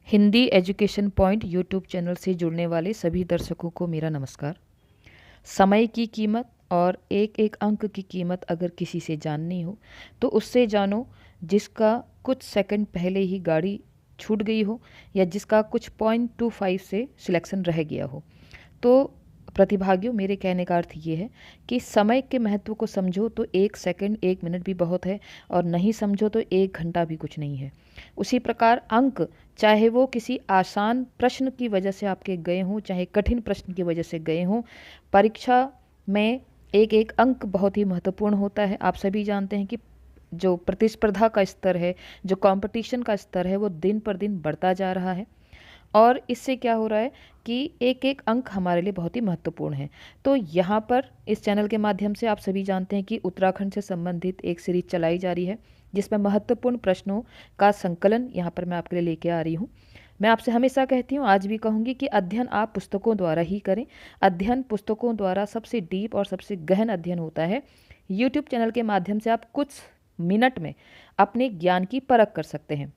Hindi education point YouTube channel से जुड़ने वाले सभी दर्शकों को मेरा नमस्कार। समय की कीमत और एक एक अंक की कीमत अगर किसी से जाननी हो तो उससे जानो जिसका कुछ सेकंड पहले ही गाड़ी छूट गई हो या जिसका कुछ 0.25 से सिलेक्शन रह गया हो। तो प्रतिभागियों, मेरे कहने का अर्थ ये है कि समय के महत्व को समझो तो एक सेकंड एक मिनट भी बहुत है और नहीं समझो तो एक घंटा भी कुछ नहीं है। उसी प्रकार अंक, चाहे वो किसी आसान प्रश्न की वजह से आपके गए हों, चाहे कठिन प्रश्न की वजह से गए हों, परीक्षा में एक एक अंक बहुत ही महत्वपूर्ण होता है। आप सभी जानते हैं कि जो प्रतिस्पर्धा का स्तर है, जो कंपटीशन का स्तर है, वो दिन पर दिन बढ़ता जा रहा है और इससे क्या हो रहा है कि एक एक अंक हमारे लिए बहुत ही महत्वपूर्ण है। तो यहाँ पर इस चैनल के माध्यम से आप सभी जानते हैं कि उत्तराखंड से संबंधित एक सीरीज चलाई जा रही है जिसमें महत्वपूर्ण प्रश्नों का संकलन यहाँ पर मैं आपके लिए लेके आ रही हूँ। मैं आपसे हमेशा कहती हूँ, आज भी कहूँगी कि अध्ययन आप पुस्तकों द्वारा ही करें। अध्ययन पुस्तकों द्वारा सबसे डीप और सबसे गहन अध्ययन होता है। यूट्यूब चैनल के माध्यम से आप कुछ मिनट में अपने ज्ञान की परख कर सकते हैं।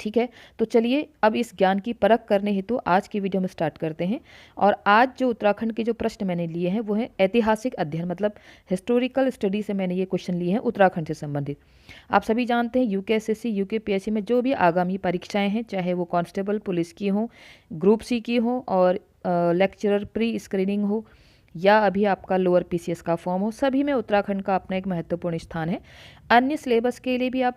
ठीक है, तो चलिए अब इस ज्ञान की परख करने हेतु आज की वीडियो में स्टार्ट करते हैं। और आज जो उत्तराखंड के जो प्रश्न मैंने लिए हैं वो हैं ऐतिहासिक अध्ययन, मतलब हिस्टोरिकल स्टडी से मैंने ये क्वेश्चन लिए हैं उत्तराखंड से संबंधित। आप सभी जानते हैं यूकेएसएससी यूकेपीएससी में जो भी आगामी परीक्षाएं हैं, चाहे वो कांस्टेबल पुलिस की हों, ग्रुप सी की हों और लेक्चरर प्री स्क्रीनिंग हो या अभी आपका लोअर पीसीएस का फॉर्म हो, सभी में उत्तराखंड का अपना एक महत्वपूर्ण स्थान है। अन्य सिलेबस के लिए भी आप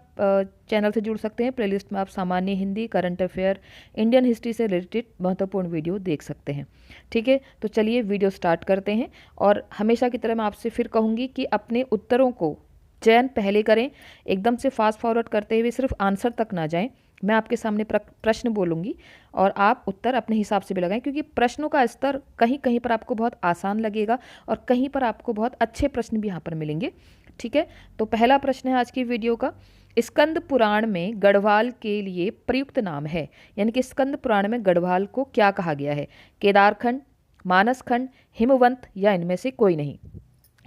चैनल से जुड़ सकते हैं। प्लेलिस्ट में आप सामान्य Hindi, current affair, Indian history से रिलेटेड महत्वपूर्ण वीडियो देख सकते हैं। ठीक है, तो चलिए वीडियो स्टार्ट करते हैं। और हमेशा की तरह मैं आपसे फिर कहूँगी कि अपने उत्तरों को चयन पहले करें, एकदम से फास्ट फॉरवर्ड करते हुए सिर्फ आंसर तक ना जाएं। मैं आपके सामने प्रश्न बोलूँगी और आप उत्तर अपने हिसाब से भी लगाएं, क्योंकि प्रश्नों का स्तर कहीं कहीं पर आपको बहुत आसान लगेगा और कहीं पर आपको बहुत अच्छे प्रश्न भी यहाँ पर मिलेंगे। ठीक है, तो पहला प्रश्न है आज की वीडियो का, स्कंद पुराण में गढ़वाल के लिए प्रयुक्त नाम है, यानी कि स्कंद पुराण में गढ़वाल को क्या कहा गया है? केदारखंड, मानसखंड, हिमवंत या इनमें से कोई नहीं।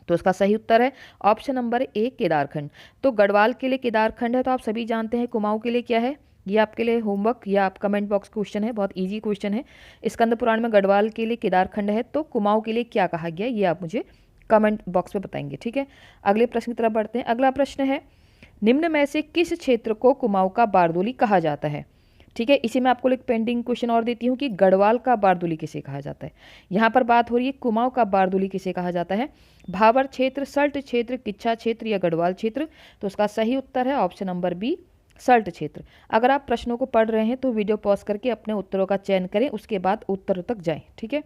तो इसका सही उत्तर है ऑप्शन नंबर ए, केदारखंड। तो गढ़वाल के लिए केदारखंड है। तो आप सभी जानते हैं कुमाऊं के लिए क्या है। ये आपके लिए होमवर्क या आप कमेंट बॉक्स क्वेश्चन है, बहुत इजी क्वेश्चन है। स्कंद पुराण में गढ़वाल के लिए केदारखंड है, तो कुमाऊं के लिए क्या कहा गया, ये आप मुझे कमेंट बॉक्स में बताएंगे। ठीक है, अगले प्रश्न की तरफ बढ़ते हैं। अगला प्रश्न है, निम्न में से किस क्षेत्र को कुमाऊं का बारदोली कहा जाता है? ठीक है, इसी में आपको एक पेंडिंग क्वेश्चन और देती हूँ कि गढ़वाल का बारदोली किसे कहा जाता है। यहाँ पर बात हो रही है कुमाऊं का बारदोली किसे कहा जाता है? भाबर क्षेत्र, सल्ट क्षेत्र, किच्छा क्षेत्र या गढ़वाल क्षेत्र? तो उसका सही उत्तर है ऑप्शन नंबर बी, सल्ट क्षेत्र। अगर आप प्रश्नों को पढ़ रहे हैं तो वीडियो पॉज करके अपने उत्तरों का चयन करें, उसके बाद उत्तरों तक जाएं। ठीक है,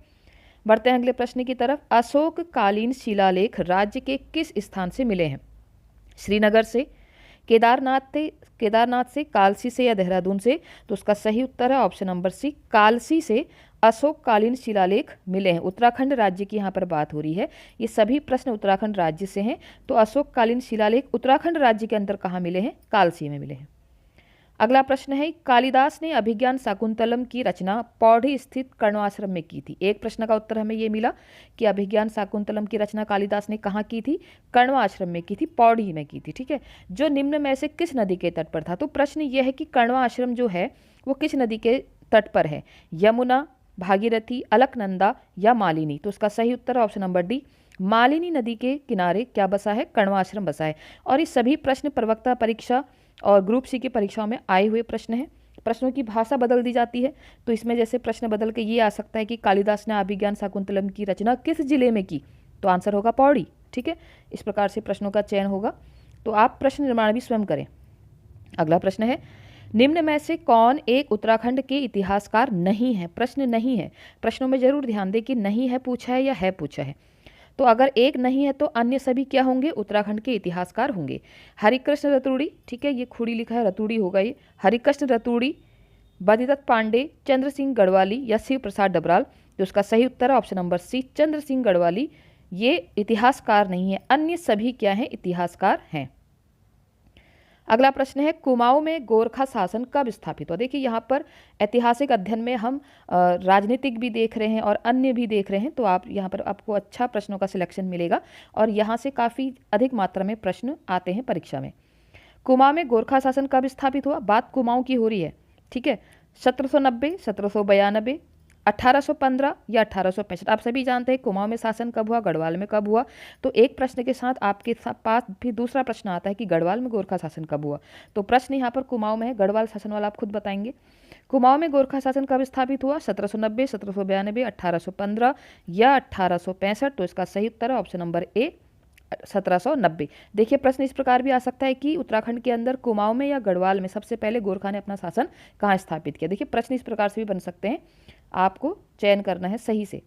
बढ़ते हैं अगले प्रश्न की तरफ। अशोक कालीन शिलालेख राज्य के किस स्थान से मिले हैं? श्रीनगर से, केदारनाथ से, कालसी से या देहरादून से? तो उसका सही उत्तर है ऑप्शन नंबर सी, कालसी से अशोक कालीन शिलालेख मिले हैं। उत्तराखंड राज्य की यहाँ पर बात हो रही है, ये सभी प्रश्न उत्तराखंड राज्य से हैं। तो अशोक कालीन शिलालेख उत्तराखंड राज्य के अंदर कहाँ मिले हैं? कालसी में मिले हैं। अगला प्रश्न है, कालिदास ने अभिज्ञान शाकुंतलम की रचना पौड़ी स्थित कण्वाश्रम में की थी। एक प्रश्न का उत्तर हमें ये मिला कि अभिज्ञान शाकुंतलम की रचना कालिदास ने कहाँ की थी? कण्वाश्रम में की थी, पौड़ी में की थी। ठीक है, जो निम्न में से किस नदी के तट पर था? तो प्रश्न यह है कि कण्वाश्रम जो है वो किस नदी के तट पर है? यमुना, भागीरथी, अलकनंदा या मालिनी? तो उसका सही उत्तर है ऑप्शन नंबर डी, मालिनी नदी के किनारे क्या बसा है? कण्वाश्रम बसा है। और ये सभी प्रश्न प्रवक्ता परीक्षा और ग्रुप सी की परीक्षाओं में आए हुए प्रश्न हैं। प्रश्नों की भाषा बदल दी जाती है, तो इसमें जैसे प्रश्न बदल के ये आ सकता है कि कालिदास ने अभिज्ञान शाकुंतलम की रचना किस जिले में की? तो आंसर होगा पौड़ी। ठीक है, इस प्रकार से प्रश्नों का चयन होगा, तो आप प्रश्न निर्माण भी स्वयं करें। अगला प्रश्न है, निम्न में से कौन एक उत्तराखंड के इतिहासकार नहीं है? प्रश्न नहीं है, प्रश्नों में जरूर ध्यान दें कि नहीं है पूछा है या है पूछा है। तो अगर एक नहीं है तो अन्य सभी क्या होंगे? उत्तराखंड के इतिहासकार होंगे। हरिकृष्ण रतूड़ी, ठीक है, ये खुड़ी लिखा है, रतूड़ी होगा ये। हरिकृष्ण रतूड़ी, बद्रीदत्त पांडे, चंद्र सिंह गढ़वाली या शिव प्रसाद डबराल? तो उसका सही उत्तर है ऑप्शन नंबर सी, चंद्र सिंह गढ़वाली। ये इतिहासकार नहीं है, अन्य सभी क्या हैं? इतिहासकार हैं। अगला प्रश्न है, कुमाऊं में गोरखा शासन कब स्थापित हुआ? देखिए यहाँ पर ऐतिहासिक अध्ययन में हम राजनीतिक भी देख रहे हैं और अन्य भी देख रहे हैं, तो आप यहाँ पर आपको अच्छा प्रश्नों का सिलेक्शन मिलेगा और यहाँ से काफ़ी अधिक मात्रा में प्रश्न आते हैं परीक्षा में। कुमाऊं में गोरखा शासन कब स्थापित हुआ? बात कुमाऊं की हो रही है। ठीक है, 1790, 1792, 1815 या 1865। आप सभी जानते हैं कुमाऊं में शासन कब हुआ, गढ़वाल में कब हुआ। तो एक प्रश्न के साथ आपके पास भी दूसरा प्रश्न आता है कि गढ़वाल में गोरखा शासन कब हुआ। तो प्रश्न यहाँ पर कुमाऊं में है, गढ़वाल शासन वाला आप खुद बताएंगे। कुमाऊं में गोरखा शासन कब स्थापित हुआ, 1790, 1792, 1815 या 1865। तो इसका सही उत्तर है ऑप्शन नंबर ए, 1790। देखिए प्रश्न इस प्रकार भी आ सकता है कि उत्तराखंड के अंदर कुमाऊं में या गढ़वाल में सबसे पहले गोरखा ने अपना शासन कहाँ स्थापित किया। देखिए प्रश्न इस प्रकार से भी बन सकते हैं, आपको चयन करना है सही से।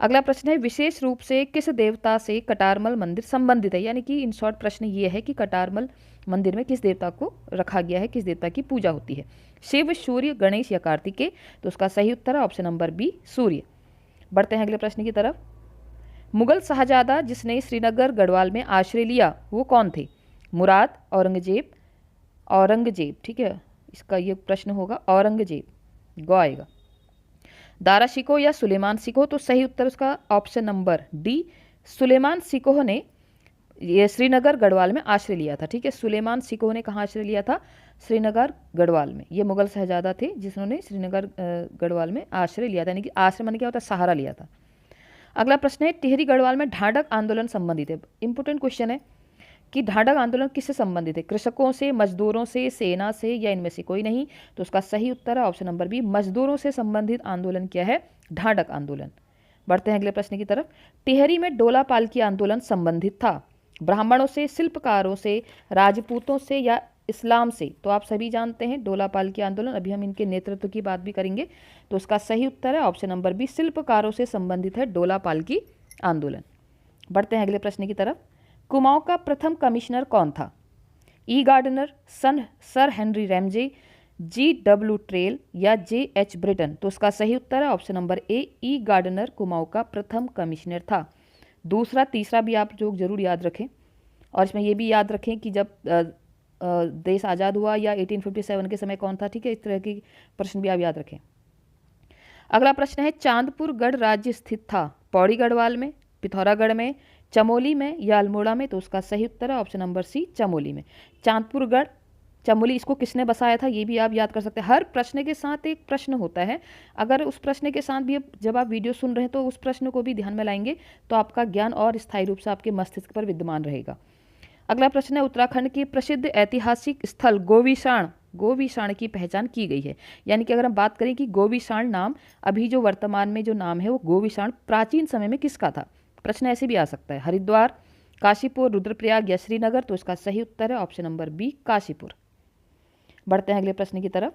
अगला प्रश्न है, विशेष रूप से किस देवता से कटारमल मंदिर संबंधित है। यानी कि इन शॉर्ट प्रश्न ये है कि कटारमल मंदिर में किस देवता को रखा गया है, किस देवता की पूजा होती है, शिव, सूर्य, गणेश या कार्तिकेय। तो उसका सही उत्तर है ऑप्शन नंबर बी, सूर्य। बढ़ते हैं अगले प्रश्न की तरफ। मुगल शाहजादा जिसने श्रीनगर गढ़वाल में आश्रय लिया वो कौन थे, मुराद, औरंगजेब, औरंगजेब, ठीक है, इसका ये प्रश्न होगा औरंगजेब, गौ आएगा। दारा शिकोह या सुलेमान शिकोह। तो सही उत्तर उसका option number D, Suleman Shikoh ने ये श्रीनगर गढ़वाल में आश्रय लिया था। ठीक है, सुलेमान शिकोह ने कहाँ आश्रय लिया था, श्रीनगर गढ़वाल में। ये मुगल शहजादा थे जिन्होंने श्रीनगर गढ़वाल में आश्रय लिया था, यानी कि आश्रय माने क्या होता है, सहारा लिया था। अगला प्रश्न है, टिहरी गढ़वाल में ढांढक आंदोलन संबंधित है। इंपोर्टेंट क्वेश्चन है कि ढांढक आंदोलन किससे संबंधित है, कृषकों से, मजदूरों से, सेना से या इनमें से कोई नहीं। तो उसका सही उत्तर है ऑप्शन नंबर बी, मजदूरों से संबंधित आंदोलन क्या है, ढांढक आंदोलन। बढ़ते हैं अगले प्रश्न की तरफ। टिहरी में डोला पालकी आंदोलन संबंधित था ब्राह्मणों से, शिल्पकारों से, राजपूतों से या इस्लाम से। तो आप सभी जानते हैं डोला पालकी आंदोलन, अभी हम इनके नेतृत्व की बात भी करेंगे। तो उसका सही उत्तर है ऑप्शन नंबर बी, शिल्पकारों से संबंधित है डोला पालकी आंदोलन। बढ़ते हैं अगले प्रश्न की तरफ। कुमाऊं का प्रथम कमिश्नर कौन था, E Gardner, sir Henry Ramsay, G W. Traill or J H. Britton. तो उसका सही उत्तर है option number A, E Gardner Kumaon का प्रथम कमिश्नर था। दूसरा तीसरा भी आप जो जरूर याद रखें, और इसमें ये भी याद रखें कि जब देश आज़ाद हुआ या 1857 के समय कौन था। ठीक है, इस तरह की प्रश्न भी आप याद रखें। अगला प्रश्न है, चांदपुर गढ़ राज्य स्थित था पौड़ी गढ़वाल में, पिथौरागढ़ में, चमोली में या अल्मोड़ा में। तो उसका सही उत्तर है ऑप्शन नंबर सी, चमोली में। चांदपुर गढ़, चमोली, इसको किसने बसाया था ये भी आप याद कर सकते हैं। हर प्रश्न के साथ एक प्रश्न होता है, अगर उस प्रश्न के साथ भी जब आप वीडियो सुन रहे हैं तो उस प्रश्न को भी ध्यान में लाएंगे तो आपका ज्ञान और स्थायी रूप से आपके मस्तिष्क पर विद्यमान रहेगा। अगला प्रश्न है, उत्तराखंड के प्रसिद्ध ऐतिहासिक स्थल गोविशाण की पहचान की गई है। यानी कि अगर हम बात करें कि गोविशाण नाम, अभी जो वर्तमान में जो नाम है वो गोविशाण प्राचीन समय में किसका था, प्रश्न ऐसे भी आ सकता है। हरिद्वार, काशीपुर, रुद्रप्रयाग या श्रीनगर। तो इसका सही उत्तर है ऑप्शन नंबर बी, काशीपुर। बढ़ते हैं अगले प्रश्न की तरफ।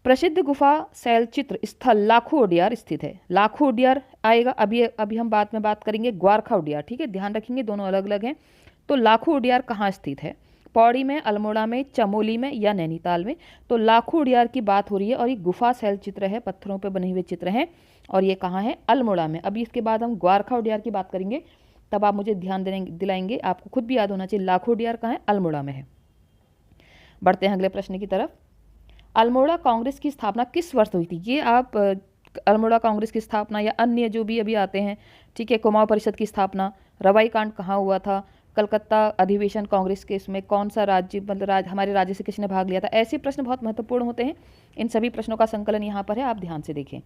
प्रसिद्ध गुफा शैलचित्र स्थल लाखू उडियार स्थित है। लाखू उडियार आएगा, अभी हम बाद में बात करेंगे ग्वारखा उडियार। ठीक है, ध्यान रखेंगे दोनों अलग अलग हैं। तो लाखू उडियार कहाँ स्थित है, पौड़ी में, अल्मोड़ा में, चमोली में या नैनीताल में। तो लाखू उडियार की बात हो रही है और ये गुफा शैल चित्र है, पत्थरों पर बने हुए चित्र हैं, और ये कहाँ है, अल्मोड़ा में। अभी इसके बाद हम ग्वारखा उडियार की बात करेंगे, तब आप मुझे ध्यान दिलाएंगे, आपको खुद भी याद होना चाहिए लाखू उडियार कहाँ है, अल्मोड़ा में है। बढ़ते हैं अगले प्रश्न की तरफ। अल्मोड़ा कांग्रेस की स्थापना किस वर्ष हुई थी। ये आप अल्मोड़ा कांग्रेस की स्थापना या अन्य जो भी अभी आते हैं, ठीक है, कुमाऊं परिषद की स्थापना, रवाई कांड कहाँ हुआ था, कलकत्ता अधिवेशन कांग्रेस के, इसमें कौन सा राज्य, मतलब हमारे राज्य से किसने भाग लिया था। ऐसे प्रश्न बहुत महत्वपूर्ण होते हैं, इन सभी प्रश्नों का संकलन यहाँ पर है, आप ध्यान से देखें।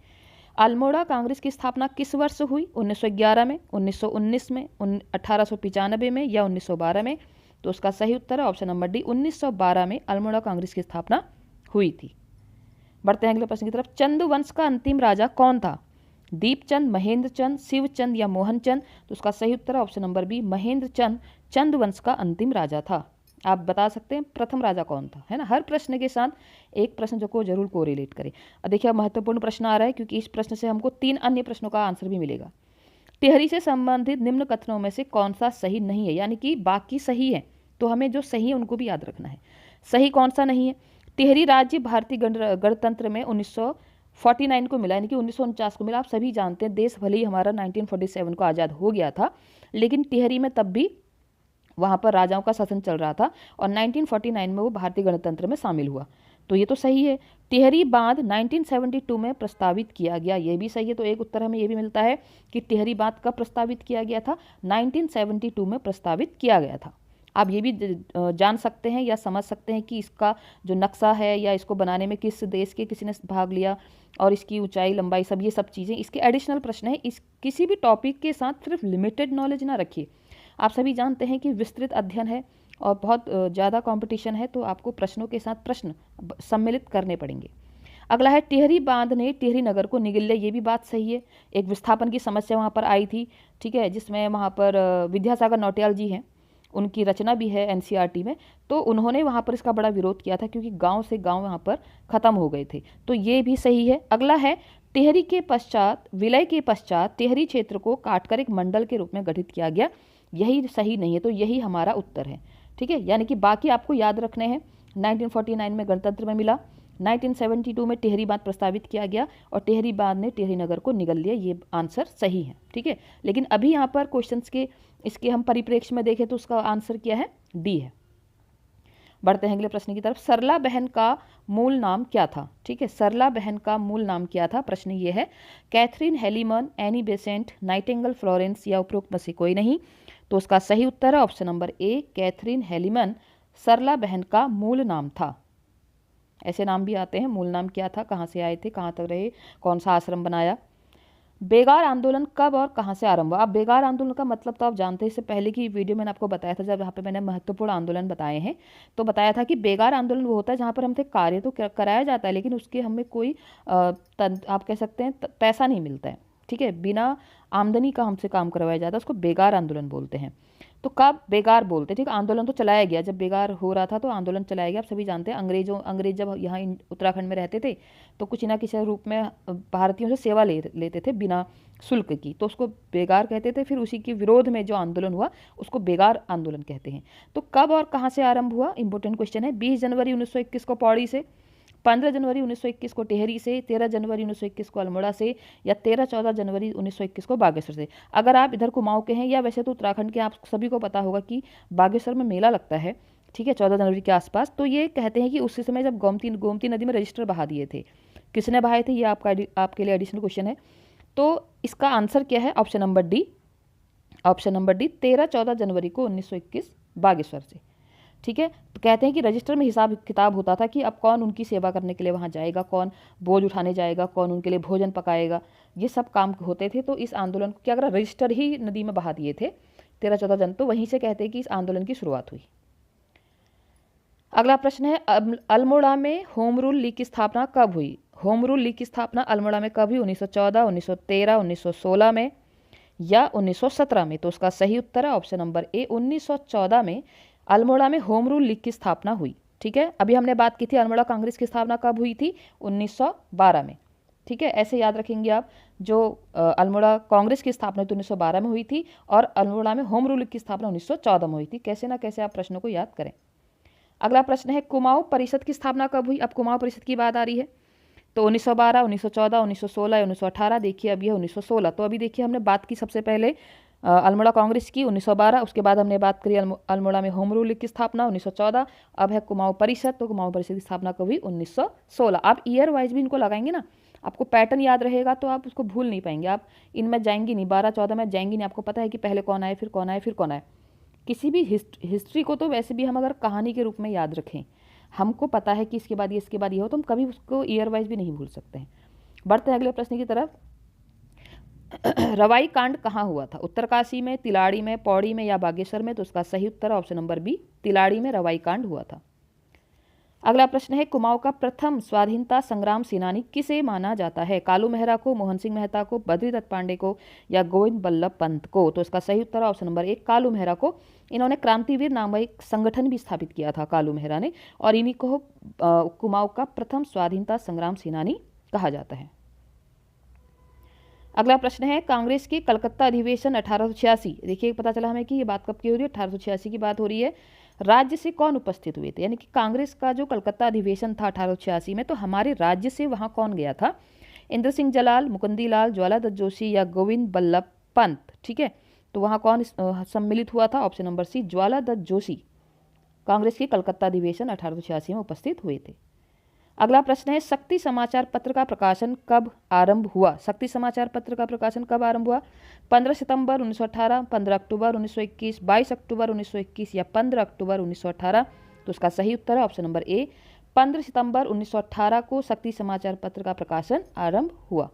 अल्मोड़ा कांग्रेस की स्थापना किस वर्ष हुई, 1911 में, 1919 में, 1895 में या 1912 में। तो उसका सही उत्तर है ऑप्शन नंबर डी, 1912 में अल्मोड़ा कांग्रेस की स्थापना हुई थी। बढ़ते हैं अगले प्रश्न की तरफ। चंद वंश का अंतिम राजा कौन था, दीपचंद, महेंद्र चंद, शिवचंद या मोहन चंद। तो उसका सही उत्तर है ऑप्शन नंबर बी, महेंद्र चंद चंद वंश का अंतिम राजा था। आप बता सकते हैं प्रथम राजा कौन था, है ना। हर प्रश्न के साथ एक प्रश्न जो को जरूर कोरिलेट करें। अब देखिए महत्वपूर्ण प्रश्न आ रहा है, क्योंकि इस प्रश्न से हमको 3 अन्य प्रश्नों का आंसर भी मिलेगा। टिहरी से संबंधित निम्न कथनों में से कौन सा सही नहीं है, यानी कि बाकी सही है तो हमें जो सही है उनको भी याद रखना है। सही कौन सा नहीं है, टिहरी राज्य भारतीय गणतंत्र में 1949 को मिला, यानी कि 1949 को मिला। आप सभी जानते हैं देश भले ही हमारा 1947 को आज़ाद हो गया था, लेकिन टिहरी में तब भी वहाँ पर राजाओं का शासन चल रहा था और 1949 में वो भारतीय गणतंत्र में शामिल हुआ। तो ये तो सही है। टिहरी बांध 1972 में प्रस्तावित किया गया, ये भी सही है। तो एक उत्तर हमें ये भी मिलता है कि टिहरी बांध कब प्रस्तावित किया गया था, 1972 में प्रस्तावित किया गया था। आप ये भी जान सकते हैं या समझ सकते हैं कि इसका जो नक्शा है या इसको बनाने में किस देश के किसी ने भाग लिया और इसकी ऊंचाई लंबाई सब ये सब चीज़ें इसके एडिशनल प्रश्न है। इस किसी भी टॉपिक के साथ सिर्फ लिमिटेड नॉलेज ना रखिए। आप सभी जानते हैं कि विस्तृत अध्ययन है और बहुत ज़्यादा कंपटीशन है, तो आपको प्रश्नों के साथ प्रश्न सम्मिलित करने पड़ेंगे। अगला है टिहरी बांध ने टिहरी नगर को निगल लिया। ये भी बात सही है। एक विस्थापन की समस्या वहाँ पर आई थी, ठीक है, जिसमें वहाँ पर विद्यासागर नौटियाल जी हैं, उनकी रचना भी है एनसीईआरटी में। तो उन्होंने वहाँ पर इसका बड़ा विरोध किया था क्योंकि गांव से गांव वहाँ पर ख़त्म हो गए थे। तो ये भी सही है। अगला है टिहरी के पश्चात विलय के पश्चात टिहरी क्षेत्र को काटकर एक मंडल के रूप में गठित किया गया। यही सही नहीं है, तो यही हमारा उत्तर है, ठीक है। यानी कि बाकी आपको याद रखने हैं। 1949 में गणतंत्र में मिला, 1972 में टिहरी बांध प्रस्तावित किया गया और टिहरी बांध ने टिहरी नगर को निगल लिया। ये आंसर सही है, ठीक है। लेकिन अभी यहाँ पर क्वेश्चंस के इसके हम परिप्रेक्ष्य में देखें तो उसका आंसर क्या है, डी है। बढ़ते हैं अगले प्रश्न की तरफ। सरला बहन का मूल नाम क्या था, ठीक है। सरला बहन का मूल नाम क्या था, प्रश्न ये है। Catherine Heilman, Annie Besant, Nightingale, Florence या उपरोक्त में से कोई नहीं। तो उसका सही उत्तर है ऑप्शन नंबर ए, कैथरीन हेलीमन सरला बहन का मूल नाम था। ऐसे नाम भी आते हैं। मूल नाम क्या था, कहाँ से आए थे, कहाँ तक रहे, कौन सा आश्रम बनाया। बेगार आंदोलन कब और कहाँ से आरंभ हुआ। आप बेगार आंदोलन का मतलब तो आप जानते हैं, इससे पहले की वीडियो मैंने आपको बताया था, जब यहाँ पे मैंने महत्वपूर्ण आंदोलन बताए हैं तो बताया था कि बेगार आंदोलन वो होता है जहाँ पर हमसे कार्य तो कराया जाता है लेकिन उसके हमें कोई आप कह सकते हैं पैसा नहीं मिलता है, ठीक है, बिना आमदनी का हमसे काम करवाया जाता है, उसको बेगार आंदोलन बोलते हैं। तो कब बेगार बोलते हैं, ठीक है। आंदोलन तो चलाया गया, जब बेगार हो रहा था तो आंदोलन चलाया गया। आप सभी जानते हैं अंग्रेज जब यहाँ उत्तराखंड में रहते थे तो कुछ ना किसी रूप में भारतीयों से सेवा लेते थे बिना शुल्क की, तो उसको बेगार कहते थे। फिर उसी के विरोध में जो आंदोलन हुआ उसको बेगार आंदोलन कहते हैं। तो कब और कहाँ से आरंभ हुआ, इंपॉर्टेंट क्वेश्चन है। 20 जनवरी 1921 को पौड़ी से, 15 जनवरी 1921 को टिहरी से, 13 जनवरी 1921 को अल्मोड़ा से या 13-14 जनवरी 1921 को बागेश्वर से। अगर आप इधर कुमाऊं के हैं या वैसे तो उत्तराखंड के, आप सभी को पता होगा कि बागेश्वर में मेला लगता है, ठीक है, 14 जनवरी के आसपास। तो ये कहते हैं कि उसी समय जब गोमती नदी में रजिस्टर बहा दिए थे। किसने बहाए थे, ये आपके लिए एडिशनल क्वेश्चन है। तो इसका आंसर क्या है, option number D. Option number D 13-14 जनवरी को 1921 बागेश्वर से, ठीक है। तो कहते हैं कि रजिस्टर में हिसाब किताब होता था कि अब कौन उनकी सेवा करने के लिए वहाँ जाएगा, कौन बोझ उठाने जाएगा, कौन उनके लिए भोजन पकाएगा, ये सब काम होते थे। तो इस आंदोलन को क्या करा, रजिस्टर ही नदी में बहा दिए थे 13-14 जन। तो वहीं से कहते हैं कि इस आंदोलन की शुरुआत हुई। अगला प्रश्न है, अल्मोड़ा में होम रूल लीग की स्थापना कब हुई। होम रूल लीग की स्थापना अल्मोड़ा में कब हुई, 1914, 1913, 1916 में या 1917 में। तो उसका सही उत्तर है ऑप्शन नंबर ए, 1914 में अल्मोड़ा में होम रूल लीग की स्थापना हुई, ठीक है। अभी हमने बात की थी अल्मोड़ा कांग्रेस की स्थापना कब हुई थी, 1912 में, ठीक है। ऐसे याद रखेंगे आप, जो अल्मोड़ा कांग्रेस की स्थापना तो 1912 में हुई थी और अल्मोड़ा में होम रूल लीग की स्थापना 1914 में हुई थी। कैसे ना कैसे आप प्रश्नों को याद करें। अगला प्रश्न है, कुमाऊं परिषद की स्थापना कब हुई। अब कुमाऊं परिषद की बात आ रही है तो 1912, 1914, 1916 या 1918। देखिए अब यह 1916। तो अभी देखिए हमने बात की सबसे पहले अल्मोड़ा कांग्रेस की 1912, उसके बाद हमने बात करी अल्मोड़ा में होम रूल लीग की स्थापना 1914। अब है कुमाऊं परिषद, तो कुमाऊं परिषद की स्थापना कब हुई, 1916। आप ईयर वाइज भी इनको लगाएंगे ना, आपको पैटर्न याद रहेगा तो आप उसको भूल नहीं पाएंगे। आप इनमें जाएंगी नहीं, 12-14 में जाएंगी नहीं, आपको पता है कि पहले कौन आए, फिर कौन आए, फिर कौन आए। किसी भी हिस्ट्री को तो वैसे भी हम अगर कहानी के रूप में याद रखें, हमको पता है कि इसके बाद ये, इसके बाद ये हो, तो हम कभी उसको ईयर वाइज भी नहीं भूल सकते हैं। बढ़ते हैं अगले प्रश्न की तरफ। रवाई कांड कहाँ हुआ था, उत्तरकाशी में, तिलाड़ी में, पौड़ी में या बागेश्वर में। तो उसका सही उत्तर ऑप्शन नंबर बी, तिलाड़ी में रवाई कांड हुआ था। अगला प्रश्न है, कुमाऊं का प्रथम स्वाधीनता संग्राम सेनानी किसे माना जाता है, कालू मेहरा को, मोहन सिंह मेहता को, बद्रीदत्त पांडे को या गोविंद बल्लभ पंत को। तो इसका सही उत्तर ऑप्शन नंबर एक, कालू मेहरा को। इन्होंने क्रांतिवीर नाम का एक संगठन भी स्थापित किया था कालू मेहरा ने, और इन्हीं को कुमाऊं का प्रथम स्वाधीनता संग्राम सेनानी कहा जाता है। अगला प्रश्न है, कांग्रेस की कलकत्ता अधिवेशन 1886। देखिए पता चला हमें कि ये बात कब की हो रही है, 1886 की बात हो रही है। राज्य से कौन उपस्थित हुए थे, यानी कि कांग्रेस का जो कलकत्ता अधिवेशन था 1886 में, तो हमारे राज्य से वहाँ कौन गया था, इंद्र सिंह जलाल, मुकुंदी लाल, ज्वाला दत्त जोशी या गोविंद बल्लभ पंत, ठीक है। तो वहाँ कौन सम्मिलित हुआ था, ऑप्शन नंबर सी, ज्वाला दत्त जोशी कांग्रेस के कलकत्ता अधिवेशन 1886 में उपस्थित हुए थे। अगला प्रश्न है शक्ति समाचार पत्र का प्रकाशन कब आरंभ हुआ? शक्ति समाचार पत्र का प्रकाशन कब आरंभ हुआ? 15 सितंबर 1918, 15 अक्टूबर 1921, 22 अक्टूबर 1921 या 15 अक्टूबर 1918? तो इसका सही उत्तर है ऑप्शन नंबर ए, 15 सितंबर 1918 को शक्ति समाचार पत्र का प्रकाशन आरंभ हुआ।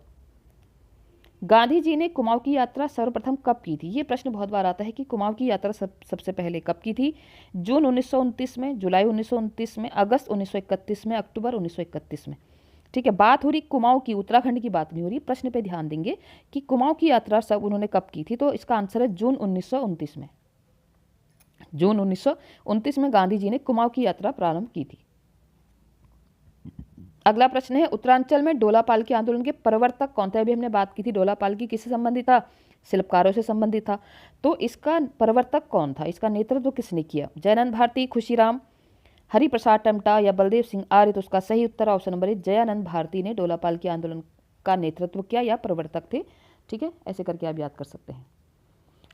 गांधी जी ने कुमाऊं की यात्रा सर्वप्रथम कब की थी? ये प्रश्न बहुत बार आता है कि कुमाऊं की यात्रा सबसे पहले कब की थी? जून 1929 में, जुलाई 1929 में, अगस्त 1931 में, अक्टूबर 1931 में। ठीक है, बात हो रही कुमाऊं की, उत्तराखंड की बात नहीं हो रही। प्रश्न पे ध्यान देंगे कि कुमाऊं की यात्रा सब उन्होंने कब की थी, तो इसका आंसर है जून 1929 में। जून 1929 में गांधी जी ने कुमाऊं की यात्रा प्रारंभ की थी। अगला प्रश्न है उत्तरांचल में डोला पालकी आंदोलन के प्रवर्तक कौन थे? अभी हमने बात की थी डोला पालकी किससे संबंधित था? शिल्पकारों से संबंधित था। तो इसका प्रवर्तक कौन था, इसका नेतृत्व किसने किया? जयानंद भारती, खुशीराम, हरिप्रसाद टमटा या बलदेव सिंह आर्य? तो उसका सही उत्तर option number A, Jayanand Bharati ने डोला पालकी आंदोलन का नेतृत्व किया या प्रवर्तक थे। ठीक है, ऐसे करके आप याद कर सकते हैं।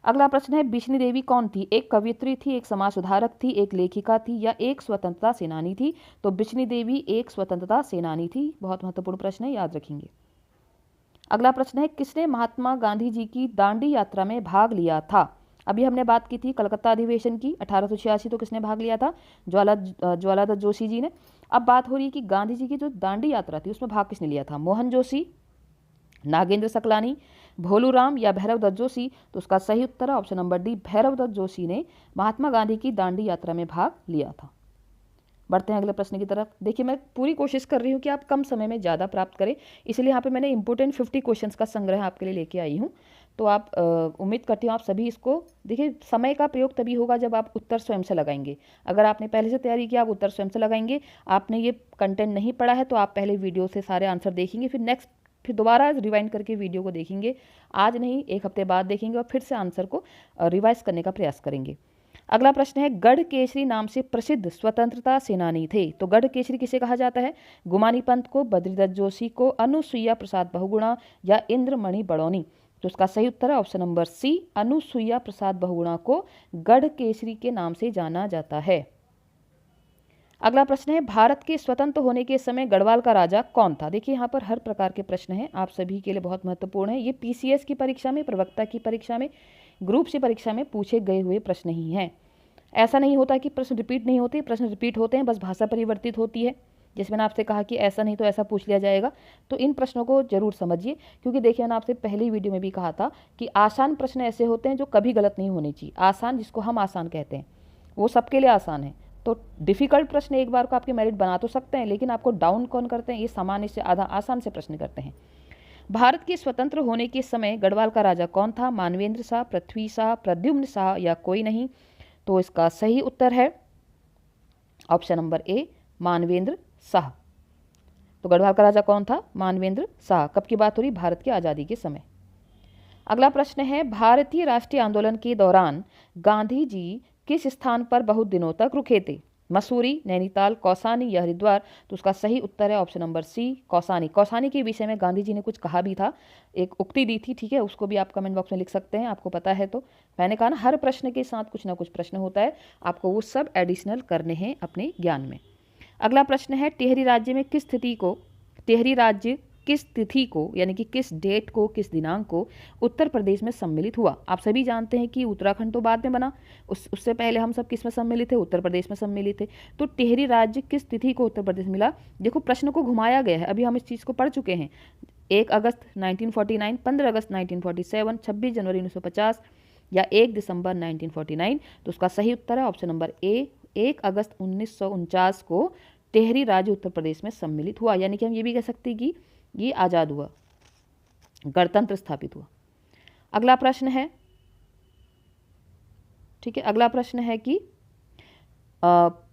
अगला प्रश्न है बिश्नी देवी कौन थी? एक कवयित्री थी, एक समाज सुधारक थी, एक लेखिका थी या एक स्वतंत्रता सेनानी थी? तो बिश्नी देवी एक स्वतंत्रता सेनानी थी। बहुत महत्वपूर्ण प्रश्न है, याद रखेंगे। अगला प्रश्न है किसने महात्मा गांधी जी की दांडी यात्रा में भाग लिया था? अभी हमने बात की थी कलकत्ता अधिवेशन की 1886, तो किसने भाग लिया था? ज्वालादत्त जोशी जी ने। अब बात हो रही है कि गांधी जी की जो दांडी यात्रा थी उसमें भाग किसने लिया था? मोहन जोशी, नागेंद्र सकलानी, भोलूराम या भैरवदत्त जोशी? तो उसका सही उत्तर है option number D, Bhairavdutt Joshi ने महात्मा गांधी की दांडी यात्रा में भाग लिया था। बढ़ते हैं अगले प्रश्न की तरफ। देखिए मैं पूरी कोशिश कर रही हूँ कि आप कम समय में ज़्यादा प्राप्त करें, इसलिए यहाँ पे मैंने इंपोर्टेंट 50 क्वेश्चंस का संग्रह आपके लिए लेके आई हूँ। तो आप उम्मीद करती हूँ आप सभी इसको देखिए। समय का प्रयोग तभी होगा जब आप उत्तर स्वयं से लगाएंगे। अगर आपने पहले से तैयारी किया, आप उत्तर स्वयं से लगाएंगे। आपने ये कंटेंट नहीं पढ़ा है तो आप पहले वीडियो से सारे आंसर देखेंगे, फिर दोबारा रिवाइंड करके वीडियो को देखेंगे। आज नहीं, एक हफ्ते बाद देखेंगे और फिर से आंसर को रिवाइज करने का प्रयास करेंगे। अगला प्रश्न है गढ़ केसरी नाम से प्रसिद्ध स्वतंत्रता सेनानी थे? तो गढ़ केसरी किसे कहा जाता है? गुमानी पंत को, बद्रीदत्त जोशी को, अनुसुईया प्रसाद बहुगुणा या इंद्रमणि बड़ौनी? तो उसका सही उत्तर है ऑप्शन नंबर सी, अनुसुईया प्रसाद बहुगुणा को गढ़ केसरी के नाम से जाना जाता है। अगला प्रश्न है भारत के स्वतंत्र होने के समय गढ़वाल का राजा कौन था? देखिए यहाँ पर हर प्रकार के प्रश्न हैं, आप सभी के लिए बहुत महत्वपूर्ण है। ये पीसीएस की परीक्षा में, प्रवक्ता की परीक्षा में, ग्रुप सी परीक्षा में पूछे गए हुए प्रश्न ही हैं। ऐसा नहीं होता कि प्रश्न रिपीट नहीं होते, प्रश्न रिपीट होते हैं, बस भाषा परिवर्तित होती है। जैसे मैंने आपसे कहा कि ऐसा नहीं तो ऐसा पूछ लिया जाएगा, तो इन प्रश्नों को जरूर समझिए, क्योंकि देखिए मैंने आपसे पहली वीडियो में भी कहा था कि आसान प्रश्न ऐसे होते हैं जो कभी गलत नहीं होने चाहिए। आसान, जिसको हम आसान कहते हैं, वो सबके लिए आसान है। तो डिफिकल्ट प्रश्न एक बार को आपके मेरिट बना तो सकते हैं, लेकिन आपको डाउन कौन करते हैं? ये सामान्य से आधा आसान से प्रश्न करते हैं। भारत के स्वतंत्र होने के समय गढ़वाल का राजा कौन था? मानवेंद्र शाह, पृथ्वी शाह, प्रद्युम्न शाह या कोई नहीं? तो इसका सही उत्तर है ऑप्शन नंबर ए, मानवेंद्र शाह। तो गढ़वाल का राजा कौन था? मानवेंद्र शाह। कब की बात हो रही? भारत की आज़ादी के समय। अगला प्रश्न है भारतीय राष्ट्रीय आंदोलन के दौरान गांधी जी किस स्थान पर बहुत दिनों तक रुके थे? मसूरी, नैनीताल, कौसानी या हरिद्वार? तो उसका सही उत्तर है option number C, Kausani. Kausani के विषय में गांधी जी ने कुछ कहा भी था, एक उक्ति दी थी। ठीक है, उसको भी आप कमेंट बॉक्स में लिख सकते हैं, आपको पता है तो। मैंने कहा ना हर प्रश्न के साथ कुछ ना कुछ प्रश्न होता है, आपको वो सब एडिशनल करने हैं अपने ज्ञान में। अगला प्रश्न है टिहरी राज्य में किस तिथि को, टिहरी राज्य किस तिथि को यानी कि किस डेट को, किस दिनांक को उत्तर प्रदेश में सम्मिलित हुआ? आप सभी जानते हैं कि उत्तराखंड तो बाद में बना, उससे पहले हम सब किस में सम्मिलित थे? उत्तर प्रदेश में सम्मिलित थे। तो टिहरी राज्य किस तिथि को उत्तर प्रदेश मिला? देखो प्रश्न को घुमाया गया है, अभी हम इस चीज़ को पढ़ चुके हैं। 1 अगस्त 1949, 15 अगस्त 1947, 26 जनवरी 1950 या 1 दिसंबर 1949? तो उसका सही उत्तर है ऑप्शन नंबर ए, 1 अगस्त 1949 को टिहरी राज्य उत्तर प्रदेश में सम्मिलित हुआ। यानी कि हम ये भी कह सकते हैं कि ये आज़ाद हुआ, गणतंत्र स्थापित हुआ। अगला प्रश्न है, ठीक है, अगला प्रश्न है कि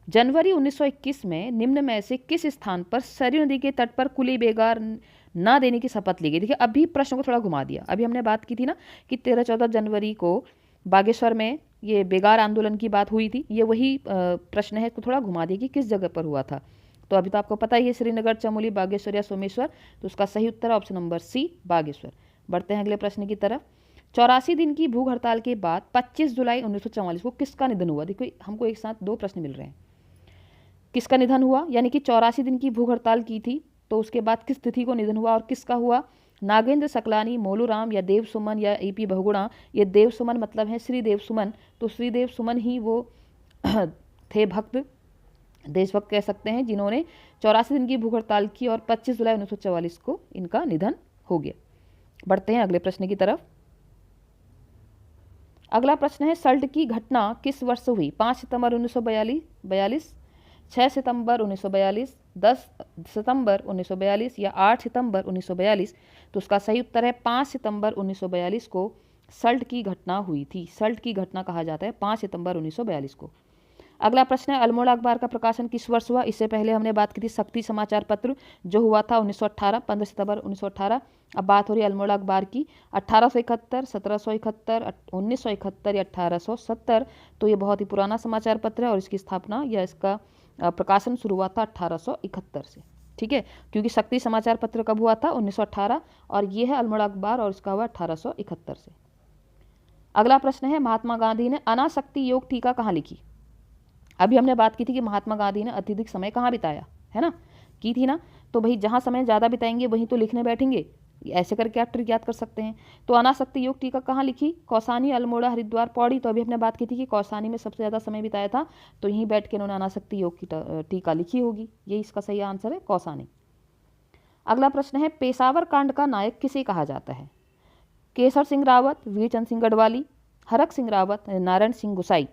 जनवरी 1921 में निम्न में से किस स्थान पर सरयू नदी के तट पर खुली बेगार न देने की शपथ ली गई? देखिए अभी प्रश्न को थोड़ा घुमा दिया। अभी हमने बात की थी ना कि 13-14 जनवरी को बागेश्वर में ये बेगार आंदोलन की बात हुई थी, ये वही प्रश्न है, तो थोड़ा घुमा दिया कि किस जगह पर हुआ था। तो अभी तो आपको पता ही है, श्रीनगर, चमोली, बागेश्वर या सोमेश्वर? तो उसका सही उत्तर है ऑप्शन नंबर सी, बागेश्वर। बढ़ते हैं अगले प्रश्न की तरफ। 84 दिन की भूख हड़ताल के बाद 25 जुलाई 1944 को किसका निधन हुआ? देखो हमको एक साथ दो प्रश्न मिल रहे हैं। किसका निधन हुआ, यानी कि 84 दिन की भूख हड़ताल की थी, तो उसके बाद किस तिथि को निधन हुआ और किसका हुआ? नागेंद्र सकलानी, मोलूराम या देव सुमन या AP बहुगुणा। ये देव सुमन मतलब है श्री देव सुमन, तो श्री देव सुमन ही वो थे भक्त, देशभक्त कह सकते हैं, जिन्होंने 84 दिन की भूख हड़ताल की और 25 जुलाई 1944 को इनका निधन हो गया। बढ़ते हैं अगले प्रश्न की तरफ। अगला प्रश्न है सल्ट की घटना किस वर्ष हुई? 5 सितंबर 1942, 6 सितंबर 1942, 10 सितंबर 1942 या 8 सितंबर 1942। तो उसका सही उत्तर है 5 सितंबर 1942 को सल्ट की घटना हुई थी। सल्ट की घटना कहा जाता है 5 सितंबर 1942 को। अगला प्रश्न है अल्मोड़ा अखबार का प्रकाशन किस वर्ष हुआ? इससे पहले हमने बात की थी शक्ति समाचार पत्र, जो हुआ था 1918, 15 सितंबर 1918। अब बात हो रही है अल्मोड़ा अखबार की, 1871, 1771, 1971 या 1870। तो ये बहुत ही पुराना समाचार पत्र है और इसकी स्थापना या इसका प्रकाशन शुरू हुआ था 1871 से। ठीक है, क्योंकि शक्ति समाचार पत्र कब हुआ था? 1918, और ये है अल्मोड़ा अखबार और इसका हुआ 1871 से। अगला प्रश्न है महात्मा गांधी ने अनासक्ति योग टीका कहाँ लिखी? अभी हमने बात की थी कि महात्मा गांधी ने अत्यधिक समय कहाँ बिताया, है ना, की थी ना। तो भाई जहाँ समय ज़्यादा बिताएंगे वहीं तो लिखने बैठेंगे, ऐसे करके आप ट्रिक याद कर सकते हैं। तो अनासक्ति योग टीका कहाँ लिखी? कौसानी, अल्मोड़ा, हरिद्वार, पौड़ी। तो अभी हमने बात की थी कि कौसानी में सबसे ज़्यादा समय बिताया था, तो यहीं बैठ के उन्होंने अनासक्ति योग की टीका लिखी होगी। यही इसका सही आंसर है, कौसानी। अगला प्रश्न है पेशावर कांड का नायक किसे कहा जाता है? केसर सिंह रावत, वीरचंद सिंह गढ़वाली, हरक सिंह रावत, नारायण सिंह गुसाई।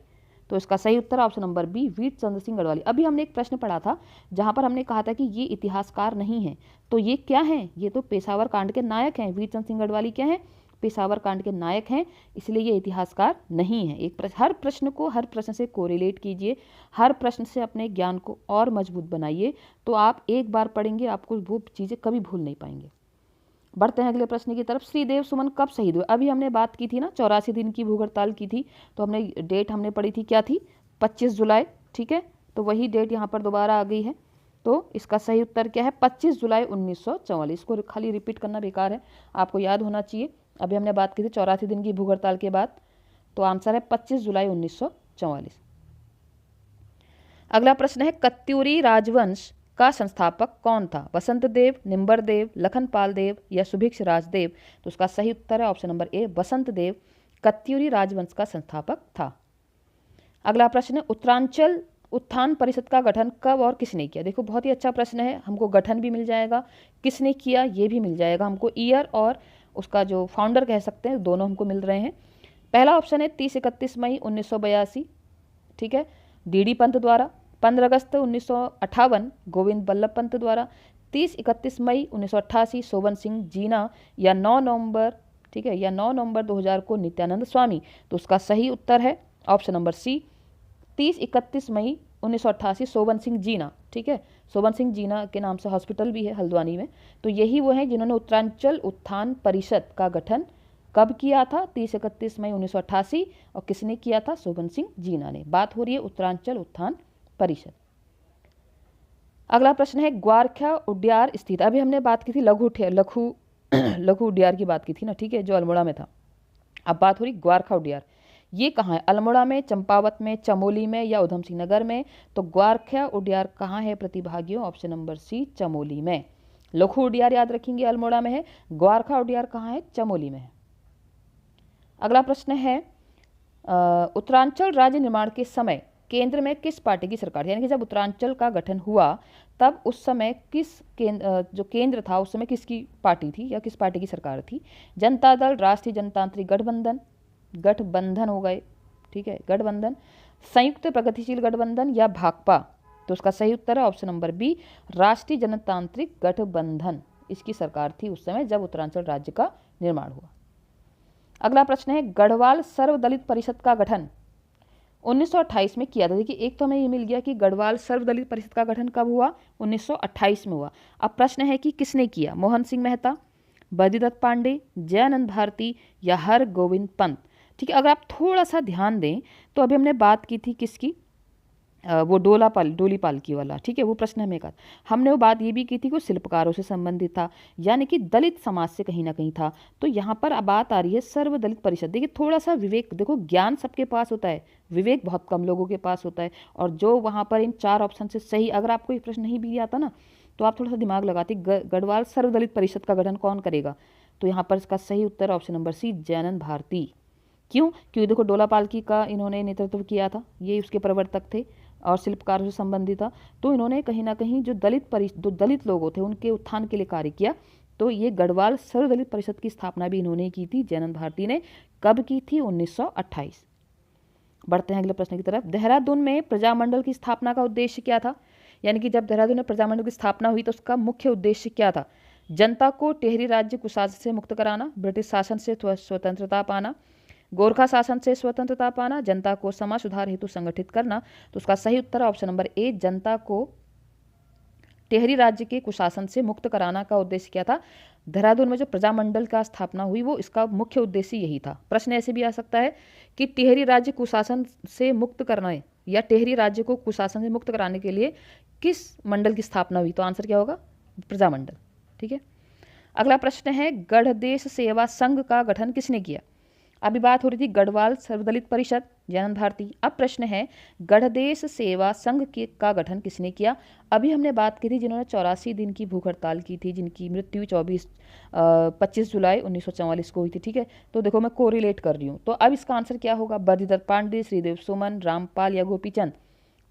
तो इसका सही उत्तर option number B, Veerchand Singh Garhwali. अभी हमने एक प्रश्न पढ़ा था जहां पर हमने कहा था कि ये इतिहासकार नहीं है, तो ये क्या है? ये तो पेशावर कांड के नायक हैं। वीरचंद सिंह गढ़वाली क्या है? पेशावर कांड के नायक हैं, इसलिए ये इतिहासकार नहीं है। हर प्रश्न से कोरिलेट कीजिए, हर प्रश्न से अपने ज्ञान को और मजबूत बनाइए, तो आप एक बार पढ़ेंगे आपको वो चीज़ें कभी भूल नहीं पाएंगे। बढ़ते हैं अगले प्रश्न की तरफ। श्रीदेव सुमन कब शहीद हुए? अभी हमने बात की थी ना, 84 दिन की भूख हड़ताल की थी, तो हमने डेट हमने पढ़ी थी, क्या थी? 25 जुलाई। ठीक है, तो वही डेट यहाँ पर दोबारा आ गई है। तो इसका सही उत्तर क्या है? 25 जुलाई 1944 को खाली रिपीट करना बेकार है, आपको याद होना चाहिए। अभी हमने बात की थी 84 दिन की भूख हड़ताल के बाद, तो आंसर है 25 जुलाई 1944। अगला प्रश्न है कत्यूरी राजवंश का संस्थापक कौन था? वसंत देव, निम्बर देव, लखनपाल देव या सुभिक्ष राजदेव। तो उसका सही उत्तर है ऑप्शन नंबर ए, वसंत देव कत्यूरी राजवंश का संस्थापक था। अगला प्रश्न है उत्तरांचल उत्थान परिषद का गठन कब और किसने किया? देखो बहुत ही अच्छा प्रश्न है, हमको गठन भी मिल जाएगा, किसने किया ये भी मिल जाएगा हमको, ईयर और उसका जो फाउंडर कह सकते हैं, दोनों हमको मिल रहे हैं। पहला ऑप्शन है 30-31 मई 1982, ठीक है, DD पंत द्वारा। 15 अगस्त 1958 गोविंद बल्लभ पंत द्वारा। 30-31 मई 1988 शोभन सिंह जीना या 9 नवंबर, ठीक है, या 9 नवंबर 2000 को नित्यानंद स्वामी। तो उसका सही उत्तर है ऑप्शन नंबर सी, 30-31 मई 1988 शोभन सिंह जीना। ठीक है, शोभन सिंह जीना के नाम से हॉस्पिटल भी है हल्द्वानी में। तो यही वो हैं जिन्होंने उत्तरांचल उत्थान परिषद का गठन कब किया था? 30-31 मई 1988, और किसने किया था? शोभन सिंह जीना ने। बात हो रही है उत्तरांचल उत्थान परिषद। अगला प्रश्न है ग्वारख्या उड्यार स्थित, अभी हमने बात की थी लघु उड्यार की बात की थी ना, ठीक है, जो अल्मोड़ा में था। अब बात हो रही ग्वारखा उड्यार, ये कहाँ है? अल्मोड़ा में, चंपावत में, चमोली में या उधम सिंह नगर में। तो ग्वारख्या उड्यार कहाँ है प्रतिभागियों? ऑप्शन नंबर सी, चमोली में। लघु उड्यार याद रखेंगे अल्मोड़ा में है, ग्वारखा उड्यार कहाँ है? चमोली में है। अगला प्रश्न है उत्तरांचल राज्य निर्माण के समय केंद्र में किस पार्टी की सरकार थी? यानी कि जब उत्तरांचल का गठन हुआ तब उस समय जो केंद्र था उस समय किसकी पार्टी थी या किस पार्टी की सरकार थी? जनता दल, राष्ट्रीय जनतांत्रिक गठबंधन हो गए, ठीक है, गठबंधन, संयुक्त प्रगतिशील गठबंधन या भाकपा। तो उसका सही उत्तर है ऑप्शन नंबर बी, राष्ट्रीय जनतांत्रिक गठबंधन इसकी सरकार थी उस समय जब उत्तरांचल राज्य का निर्माण हुआ। अगला प्रश्न है गढ़वाल सर्वदलित परिषद का गठन 1928 में किया था। देखिए एक तो हमें ये मिल गया कि गढ़वाल सर्वदलित परिषद का गठन कब हुआ? 1928 में हुआ। अब प्रश्न है कि किसने किया? मोहन सिंह मेहता, बद्रीदत्त पांडे, जयानंद भारती या हर गोविंद पंत। ठीक है, अगर आप थोड़ा सा ध्यान दें तो अभी हमने बात की थी किसकी? वो डोली पालकी वाला, ठीक है, वो प्रश्न हमें का। हमने वो बात ये भी की थी कि वो शिल्पकारों से संबंधित था, यानी कि दलित समाज से कहीं ना कहीं था। तो यहाँ पर अब बात आ रही है सर्व दलित परिषद। देखिए थोड़ा सा विवेक, देखो ज्ञान सबके पास होता है, विवेक बहुत कम लोगों के पास होता है। और जो वहाँ पर इन 4 ऑप्शन से सही, अगर आपको ये प्रश्न नहीं भी आता ना, तो आप थोड़ा सा दिमाग लगाते, गढ़वाल सर्वदलित परिषद का गठन कौन करेगा, तो यहाँ पर इसका सही उत्तर option number C, Jayanand Bharati. क्यों? क्योंकि देखो डोला पालकी का इन्होंने नेतृत्व किया था, ये उसके प्रवर्तक थे और शिल्पकारों से संबंधित था। तो इन्होंने कहीं ना कहीं जो दलित लोग थे उनके उत्थान के लिए कार्य किया। तो ये गढ़वाल सर्वदलित परिषद की स्थापना भी इन्होंने की थी, जयानंद भारती ने। कब की थी? 1928। बढ़ते हैं अगले प्रश्न की तरफ। देहरादून में प्रजामंडल की स्थापना का उद्देश्य क्या था? यानी कि जब देहरादून में प्रजामंडल की स्थापना हुई तो उसका मुख्य उद्देश्य क्या था? जनता को टेहरी राज्य कुशासन से मुक्त कराना, ब्रिटिश शासन से स्वतंत्रता पाना, गोरखा शासन से स्वतंत्रता पाना, जनता को समाज सुधार हेतु संगठित करना। तो उसका सही उत्तर है ऑप्शन नंबर ए, जनता को टेहरी राज्य के कुशासन से मुक्त कराना का उद्देश्य क्या था? देहरादून में जो प्रजामंडल का स्थापना हुई वो इसका मुख्य उद्देश्य यही था। प्रश्न ऐसे भी आ सकता है कि टेहरी राज्य कुशासन से मुक्त करना है या टेहरी राज्य को कुशासन से मुक्त कराने के लिए किस मंडल की स्थापना हुई? तो आंसर क्या होगा? प्रजामंडल। ठीक है, अगला प्रश्न है गढ़देश सेवा संघ का गठन किसने किया? अभी बात हो रही थी गढ़वाल सर्वदलित परिषद, जयानंद भारती। अब प्रश्न है गढ़देश सेवा संघ का गठन किसने किया? अभी हमने बात की थी जिन्होंने 84 दिन की भूख हड़ताल की थी, जिनकी मृत्यु 25 जुलाई 1944 को हुई थी। ठीक है, तो देखो मैं कोरिलेट कर रही हूँ। तो अब इसका आंसर क्या होगा? बद्रीदत्त पांडे, श्रीदेव सुमन, रामपाल या गोपीचंद?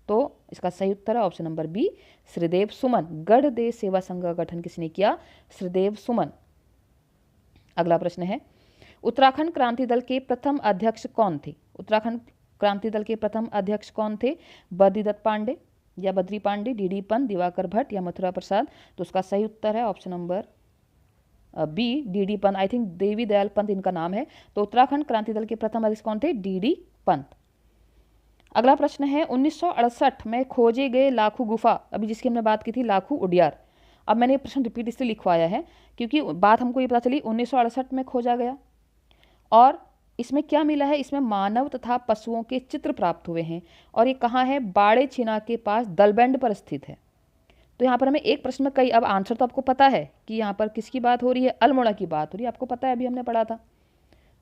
तो इसका सही उत्तर है ऑप्शन नंबर बी, श्रीदेव सुमन। गढ़देश सेवा संघ का गठन किसने किया? श्रीदेव सुमन। अगला प्रश्न है उत्तराखंड क्रांति दल के प्रथम अध्यक्ष कौन थे? उत्तराखंड क्रांति दल के प्रथम अध्यक्ष कौन थे? बद्रीदत्त पांडे या बद्री पांडे, डीडी पंत, दिवाकर भट्ट या मथुरा प्रसाद? तो उसका सही उत्तर है option number B, DD Pant. I think Devi Dayal Pant इनका नाम है। तो उत्तराखंड क्रांति दल के प्रथम अध्यक्ष कौन थे? डीडी पंत। अगला प्रश्न है 1968 में खोजे गए लाखू गुफा, अभी जिसकी हमने बात की थी लाखू उडियार। अब मैंने ये प्रश्न रिपीट इसलिए लिखवाया है क्योंकि बात हमको ये पता चली 1968 में खोजा गया और इसमें क्या मिला है? इसमें मानव तथा पशुओं के चित्र प्राप्त हुए हैं और ये कहाँ है? बाड़े छिना के पास दलबैंड पर स्थित है। तो यहाँ पर हमें एक प्रश्न में कई, अब आंसर तो आपको पता है कि यहाँ पर किसकी बात हो रही है? अल्मोड़ा की बात हो रही है, आपको पता है, अभी हमने पढ़ा था।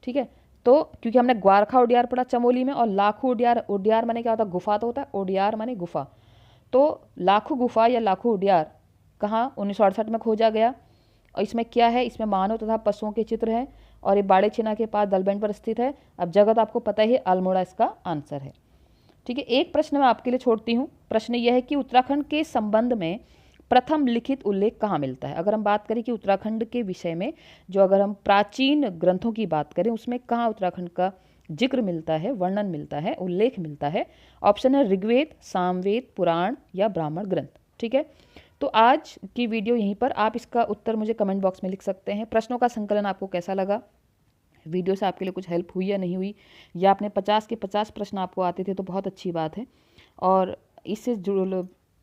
ठीक है, तो क्योंकि हमने ग्वारखा उडियार पढ़ा चमोली में, और लाखू उडियार, उडियार माने क्या होता है? गुफा तो होता है, उडियार माने गुफा। तो लाखू गुफा या लाखू उडियार कहाँ 1968 में खोजा गया और इसमें क्या है? इसमें मानव तथा पशुओं के चित्र हैं और ये बाड़े छिना के पास दलबैंड पर स्थित है। अब जगह तो आपको पता ही है, अल्मोड़ा इसका आंसर है। ठीक है, एक प्रश्न मैं आपके लिए छोड़ती हूँ। प्रश्न यह है कि उत्तराखंड के संबंध में प्रथम लिखित उल्लेख कहाँ मिलता है? अगर हम बात करें कि उत्तराखंड के विषय में जो अगर हम प्राचीन ग्रंथों की बात करें उसमें कहाँ उत्तराखंड का जिक्र मिलता है, वर्णन मिलता है, उल्लेख मिलता है? ऑप्शन है ऋग्वेद, सामवेद, पुराण या ब्राह्मण ग्रंथ। ठीक है, तो आज की वीडियो यहीं पर, आप इसका उत्तर मुझे कमेंट बॉक्स में लिख सकते हैं। प्रश्नों का संकलन आपको कैसा लगा? वीडियो से आपके लिए कुछ हेल्प हुई या नहीं हुई? या आपने 50 के 50 प्रश्न आपको आते थे तो बहुत अच्छी बात है। और इससे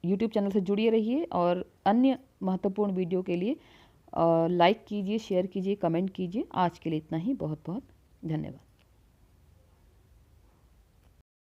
यूट्यूब चैनल से जुड़िए रहिए और अन्य महत्वपूर्ण वीडियो के लिए लाइक कीजिए, शेयर कीजिए, कमेंट कीजिए। आज के लिए इतना ही, बहुत बहुत धन्यवाद।